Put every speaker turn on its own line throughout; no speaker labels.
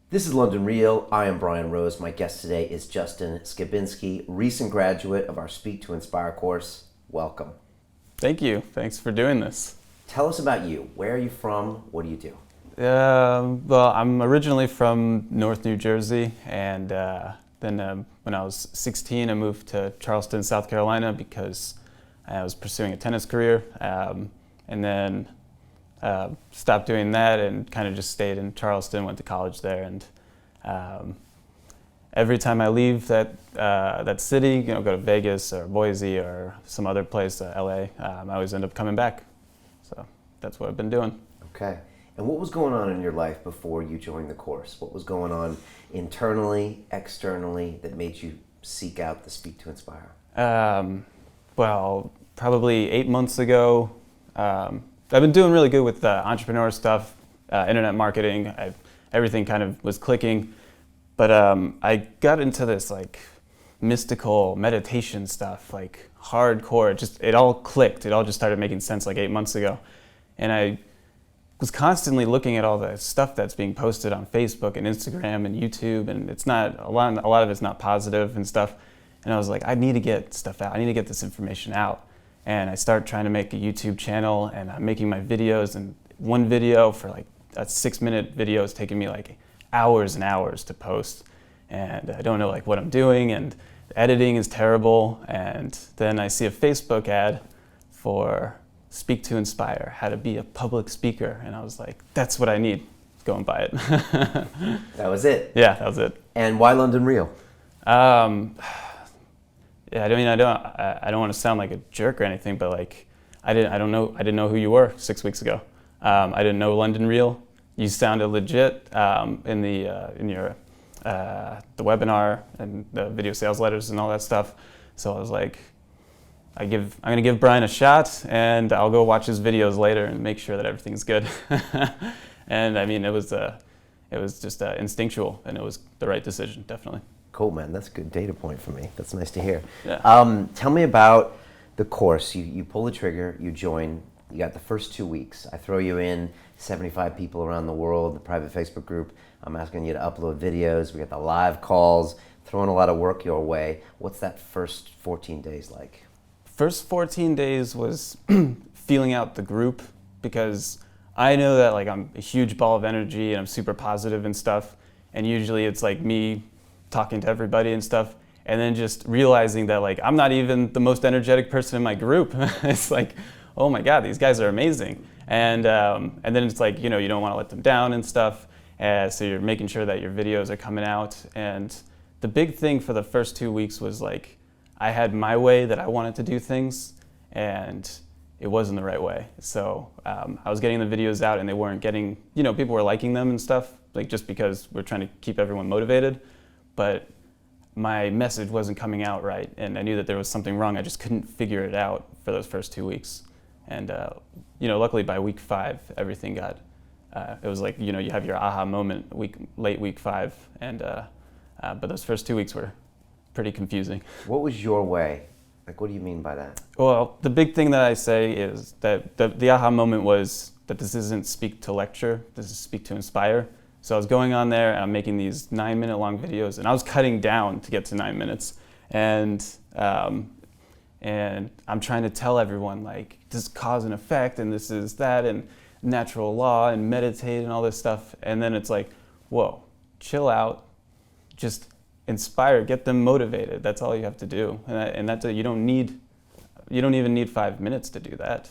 This is London Real. I am Brian Rose. My guest today is Justin Skibinski, recent graduate of our Speak to Inspire course. Welcome.
Thank you. Thanks for doing this.
Tell us about you. Where are you from? What do you do?
Well, I'm originally from North New Jersey, and then when I was 16, I moved to Charleston, South Carolina, because I was pursuing a tennis career, and then stopped doing that and kind of just stayed in Charleston, went to college there, and every time I leave that city, go to Vegas or Boise or some other place, LA, I always end up coming back. So that's what I've been doing.
Okay. And what was going on in your life before you joined the course? What was going on internally, externally, that made you seek out the Speak to Inspire?
Well, probably 8 months ago, I've been doing really good with entrepreneur stuff, internet marketing. Everything kind of was clicking, but I got into this like mystical meditation stuff, like hardcore. It all clicked. It all just started making sense like 8 months ago, and I was constantly looking at all the stuff that's being posted on Facebook and Instagram and YouTube, and it's not a lot of it's not positive and stuff. And I was like, I need to get stuff out. I need to get this information out. And I started trying to make a YouTube channel, and I'm making my videos. And one video for like a 6-minute video is taking me like hours and hours to post, and I don't know like what I'm doing, and the editing is terrible. And then I see a Facebook ad for Speak to Inspire, how to be a public speaker. And I was like, that's what I need. Go and buy it.
That was it?
Yeah, that was it.
And why London Real?
Yeah, I mean, I don't want to sound like a jerk or anything, but like, I didn't know who you were 6 weeks ago. I didn't know London Real. You sounded legit in your the webinar and the video sales letters and all that stuff. So I was like, I'm gonna give Brian a shot, and I'll go watch his videos later and make sure that everything's good. And I mean, it was just instinctual, and it was the right decision, definitely.
Cool, man. That's a good data point for me. That's nice to hear.
Yeah.
Tell me about the course. You pull the trigger, you join, you got the first 2 weeks. I throw you in, 75 people around the world, the private Facebook group. I'm asking you to upload videos. We got the live calls, throwing a lot of work your way. What's that first 14 days like?
First 14 days was feeling out the group, because I know that like I'm a huge ball of energy and I'm super positive and stuff, and usually it's like me talking to everybody and stuff, and then just realizing that like I'm not even the most energetic person in my group. It's like, oh my God, these guys are amazing, and then it's like, you don't want to let them down and stuff, so you're making sure that your videos are coming out. And the big thing for the first 2 weeks was like, I had my way that I wanted to do things, and it wasn't the right way. So I was getting the videos out, and they weren't getting, people were liking them and stuff, like just because we're trying to keep everyone motivated. But my message wasn't coming out right, and I knew that there was something wrong. I just couldn't figure it out for those first 2 weeks. And luckily by week 5, everything got, it was like, you have your aha moment late week 5, and but those first 2 weeks were pretty confusing.
What was your way? Like, what do you mean by that?
Well, the big thing that I say is that the aha moment was that this isn't speak to lecture, this is speak to inspire. So I was going on there, and I'm making these 9-minute long videos, and I was cutting down to get to 9 minutes. And I'm trying to tell everyone like, this is cause and effect, and this is that, and natural law, and meditate, and all this stuff. And then it's like, whoa, chill out, just inspire, get them motivated. That's all you have to do, and that's you don't even need 5 minutes to do that.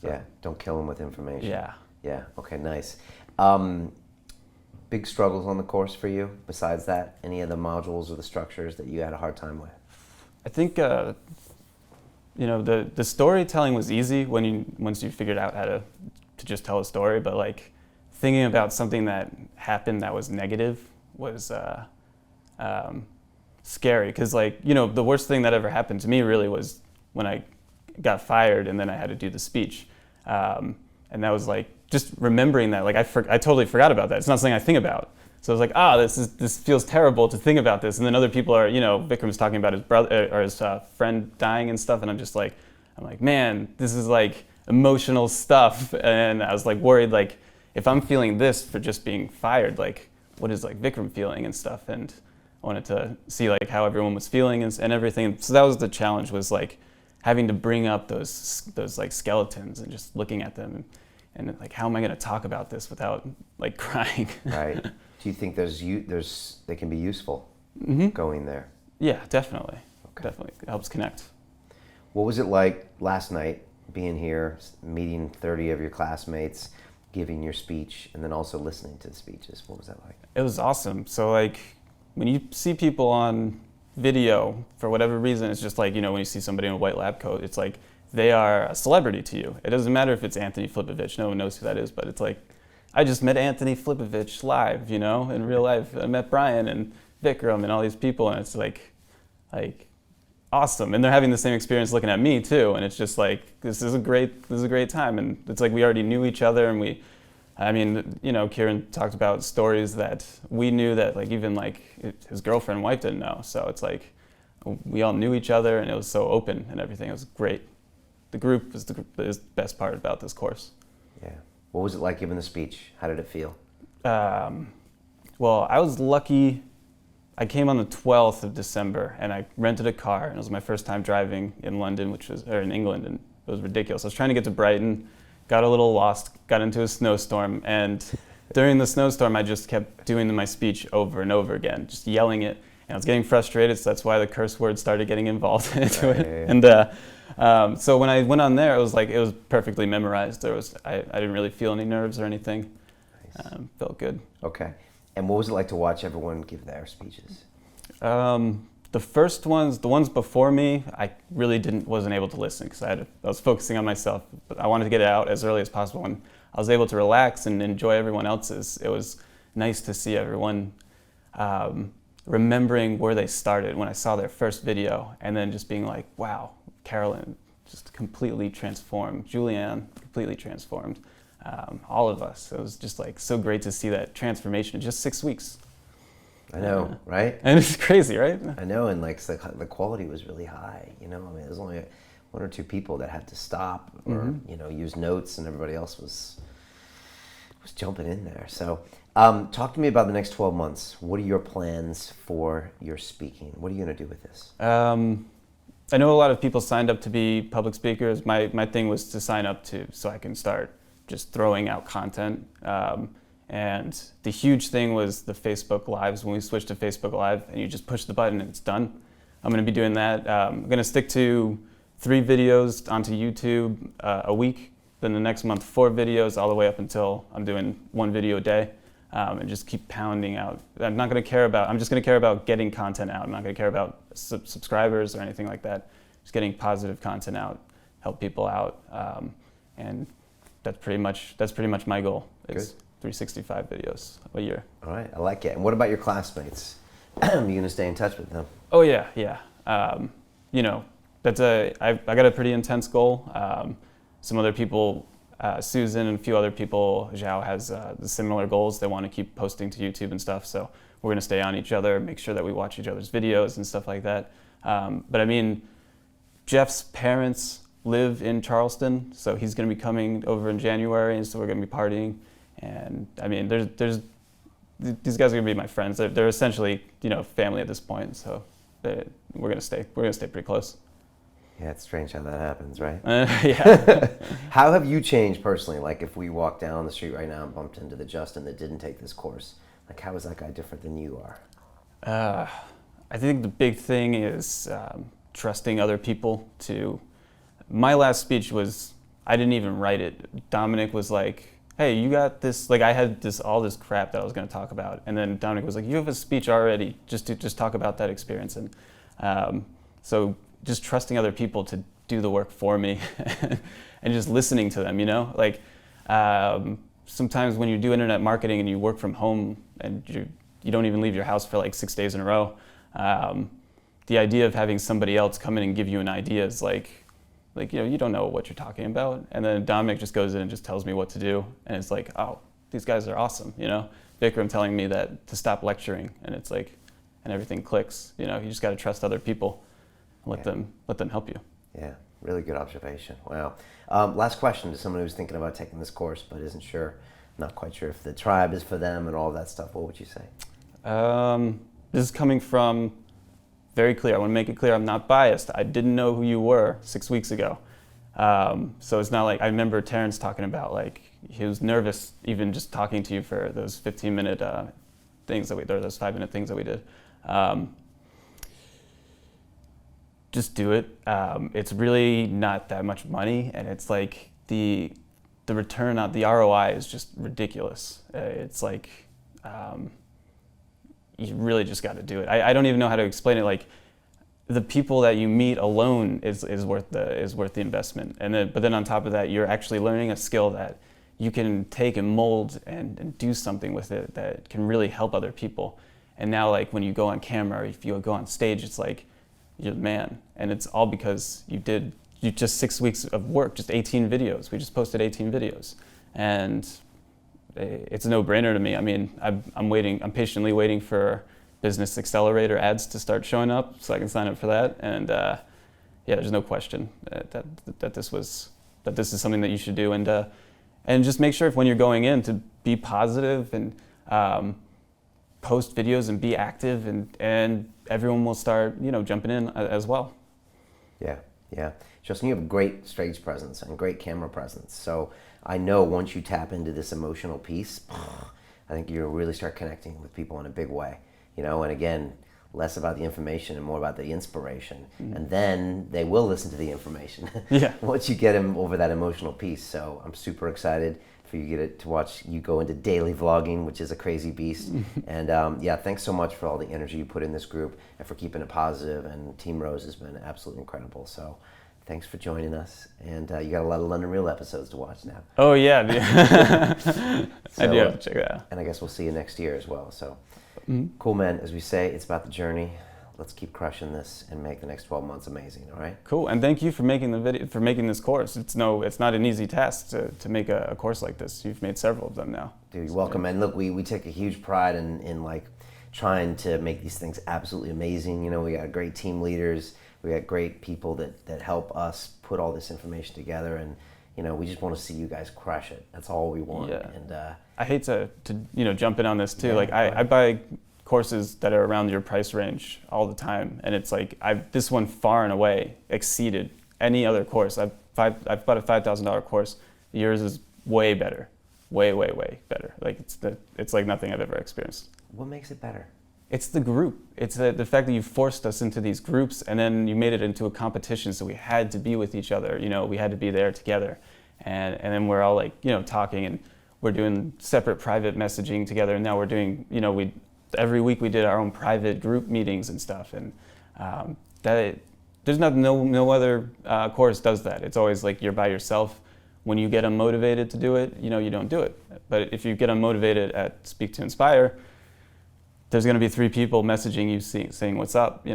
So.
Yeah, don't kill them with information.
Yeah.
Yeah. Okay. Nice. Big struggles on the course for you. Besides that, any of the modules or the structures that you had a hard time with?
I think the storytelling was easy once you figured out how to just tell a story. But like thinking about something that happened that was negative was scary, because like the worst thing that ever happened to me really was when I got fired and then I had to do the speech, and that was like just remembering that, like I totally forgot about that. It's not something I think about. So I was like, this feels terrible to think about this. And then other people are, Vikram's talking about his brother or his friend dying and stuff, and I'm like, man, this is like emotional stuff. And I was like worried, like if I'm feeling this for just being fired, like what is like Vikram feeling and stuff, and I wanted to see like how everyone was feeling and everything. So that was the challenge, was like having to bring up those like skeletons and just looking at them and like, how am I going to talk about this without like crying?
Right. Do you think they can be useful going there?
Yeah, definitely.
Okay.
Definitely. It helps connect.
What was it like last night, being here, meeting 30 of your classmates, giving your speech, and then also listening to the speeches? What was that like?
It was awesome. So like when you see people on video, for whatever reason, it's just like, you know, when you see somebody in a white lab coat, it's like they are a celebrity to you. It doesn't matter if it's Anthony Flipovich. No one knows who that is, but it's like, I just met Anthony Flipovich live, you know, in real life. I met Brian and Vikram and all these people, and it's like awesome. And they're having the same experience looking at me too. And it's just like, this is a great time. And it's like we already knew each other, and I mean, you know, Kieran talked about stories that we knew that like even like his girlfriend, wife didn't know. So it's like we all knew each other, and it was so open and everything. It was great. The group is the best part about this course.
Yeah. What was it like giving the speech? How did it feel?
Well, I was lucky. I came on the 12th of December, and I rented a car, and it was my first time driving in London, or in England, and it was ridiculous. I was trying to get to Brighton, got a little lost, got into a snowstorm, and during the snowstorm, I just kept doing my speech over and over again, just yelling it, and I was getting frustrated, so that's why the curse words started getting involved into it. And so when I went on there, it was perfectly memorized. I didn't really feel any nerves or anything.
Nice.
Felt good.
Okay. And what was it like to watch everyone give their speeches?
The first ones, the ones before me, I really wasn't able to listen because I was focusing on myself. But I wanted to get it out as early as possible, and I was able to relax and enjoy everyone else's. It was nice to see everyone remembering where they started when I saw their first video, and then just being like, wow, Carolyn just completely transformed, Julianne completely transformed. All of us. It was just like so great to see that transformation in just 6 weeks.
I know, right?
And it's crazy, right?
I know, and like the quality was really high. You know, I mean, there's only one or two people that had to stop or you know, use notes, and everybody else was jumping in there. So, talk to me about the next 12 months. What are your plans for your speaking? What are you going to do with this?
I know a lot of people signed up to be public speakers. My thing was to sign up so I can start just throwing out content. And the huge thing was the Facebook Lives. When we switched to Facebook Live and you just push the button and it's done, I'm going to be doing that. I'm going to stick to 3 videos onto YouTube a week. Then the next month, 4 videos, all the way up until I'm doing 1 video a day. And just keep pounding out. I'm just going to care about getting content out. I'm not going to care about subscribers or anything like that. Just getting positive content out, help people out. And that's pretty much my goal. It's 365 videos a year.
All right, I like it. And what about your classmates? Are you going to stay in touch with them?
Oh yeah. You know, I got a pretty intense goal. Some other people, Susan and a few other people, Zhao has the similar goals. They want to keep posting to YouTube and stuff. So we're going to stay on each other, make sure that we watch each other's videos and stuff like that. But I mean, Jeff's parents live in Charleston, so he's going to be coming over in January, and so we're going to be partying. And I mean, these guys are going to be my friends. They're essentially, you know, family at this point. So we're going to stay pretty close.
Yeah, it's strange how that happens, right?
Yeah.
How have you changed personally? Like if we walked down the street right now and bumped into the Justin that didn't take this course, like how is that guy different than you are?
I think the big thing is trusting other people to. My last speech I didn't even write it. Dominic was like, hey, you got this, like I had all this crap that I was going to talk about. And then Dominic was like, you have a speech already, just talk about that experience. And so just trusting other people to do the work for me and just listening to them, you know? Like sometimes when you do internet marketing and you work from home and you don't even leave your house for like 6 days in a row, the idea of having somebody else come in and give you an idea is like, you know, you don't know what you're talking about. And then Dominic just goes in and just tells me what to do. And it's like, oh, these guys are awesome, you know? Vikram telling me that to stop lecturing, and it's like, and everything clicks. You know, you just got to trust other people, and let them help you.
Yeah, really good observation. Wow. Last question to someone who's thinking about taking this course but isn't sure. not quite sure if the tribe is for them and all that stuff, what would you say?
This is coming from very clear. I want to make it clear I'm not biased. I didn't know who you were 6 weeks ago. So it's not like, I remember Terrence talking about like, he was nervous even just talking to you for those 15-minute things that we, or those 5-minute things that we did. Just do it. It's really not that much money, and it's like the return on the ROI is just ridiculous. It's like, you really just got to do it. I don't even know how to explain it. Like, the people that you meet alone is worth the investment. But then on top of that, you're actually learning a skill that you can take and mold and do something with it that can really help other people. And now, like, when you go on camera or if you go on stage, it's like you're the man. And it's all because you just 6 weeks of work, just 18 videos. We just posted 18 videos, and it's a no-brainer to me. I mean, I'm patiently waiting for Business Accelerator ads to start showing up so I can sign up for that. And yeah, there's no question that this is something that you should do. And just make sure, if when you're going in, to be positive and post videos and be active, and everyone will start, jumping in as well.
Yeah. Justin, you have great stage presence and great camera presence. So I know once you tap into this emotional piece, I think you'll really start connecting with people in a big way. And again, less about the information and more about the inspiration. Mm-hmm. And then they will listen to the information once you get them over that emotional piece. So I'm super excited for you to watch you go into daily vlogging, which is a crazy beast. And yeah, thanks so much for all the energy you put in this group and for keeping it positive. And Team Rose has been absolutely incredible. So thanks for joining us. And you got a lot of London Real episodes to watch now.
Oh yeah, I do have to check that out.
And I guess we'll see you next year as well. So cool, man. As we say, it's about the journey. Let's keep crushing this and make the next 12 months amazing, all right?
Cool, and thank you for making this course. It's not an easy task to make a course like this. You've made several of them now.
Dude, you're welcome. And look, we take a huge pride in like trying to make these things absolutely amazing. We got great team leaders. We got great people that help us put all this information together, and we just want to see you guys crush it. That's all we want.
Yeah.
And
I hate to jump in on this too. Like I buy courses that are around your price range all the time, and it's like this one far and away exceeded any other course. I've bought a $5,000 course. Yours is way better, way better. Like it's like nothing I've ever experienced.
What makes it better?
It's the group. It's the fact that you forced us into these groups, and then you made it into a competition, so we had to be with each other. We had to be there together, and then we're all like talking, and we're doing separate private messaging together. And now we're doing every week we did our own private group meetings and stuff, and there's no other course does that. It's always like you're by yourself. When you get unmotivated to do it, you don't do it. But if you get unmotivated at Speak to Inspire, there's going to be 3 people messaging you saying what's up,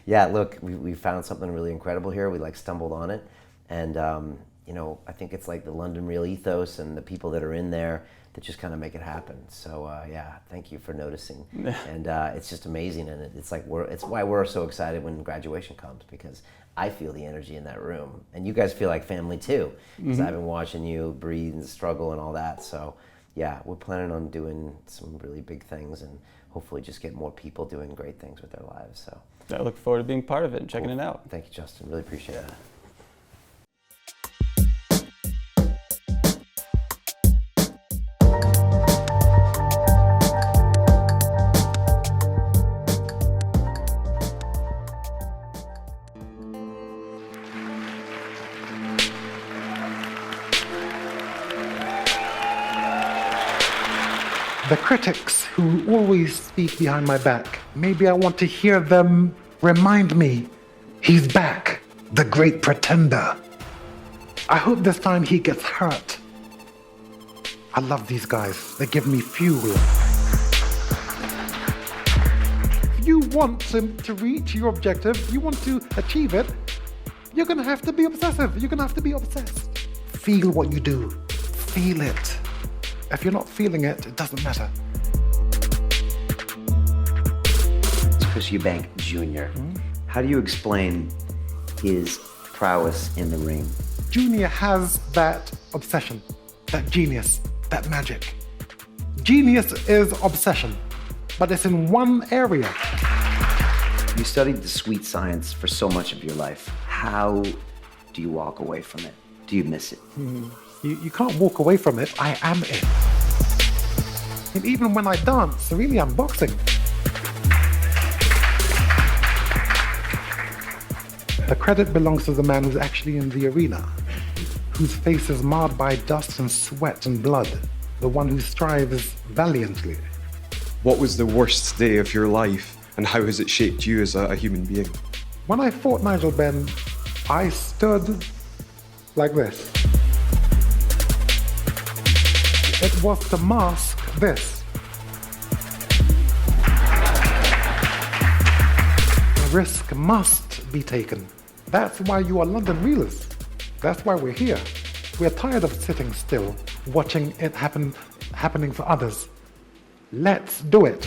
Yeah, look, we found something really incredible here. We stumbled on it, and I think it's like the London Real ethos and the people that are in there that just kind of make it happen. So yeah, thank you for noticing. And it's just amazing, and it's why we're so excited when graduation comes, because I feel the energy in that room, and you guys feel like family too, because I've been watching you breathe and struggle and all that. So yeah, we're planning on doing some really big things, and hopefully just get more people doing great things with their lives. So
I look forward to being part of it and checking it out.
Thank you, Justin. Really appreciate it.
The critics who always speak behind my back, maybe I want to hear them remind me, he's back, the great pretender. I hope this time he gets hurt. I love these guys. They give me fuel. If you want to reach your objective, you want to achieve it, you're going to have to be obsessive. You're going to have to be obsessed. Feel what you do. Feel it. If you're not feeling it, it doesn't matter.
It's Chris Eubank Jr. How do you explain his prowess in the ring?
Junior has that obsession, that genius, that magic. Genius is obsession, but it's in one area.
You studied the sweet science for so much of your life. How do you walk away from it? Do you miss it?
You can't walk away from it. I am it. And even when I dance, really I'm boxing. The credit belongs to the man who's actually in the arena, whose face is marred by dust and sweat and blood, the one who strives valiantly.
What was the worst day of your life, and how has it shaped you as a human being?
When I fought Nigel Benn, I stood like this. It was to mask this. The risk must be taken. That's why you are London Reelers. That's why we're here. We're tired of sitting still, watching it happening for others. Let's do it.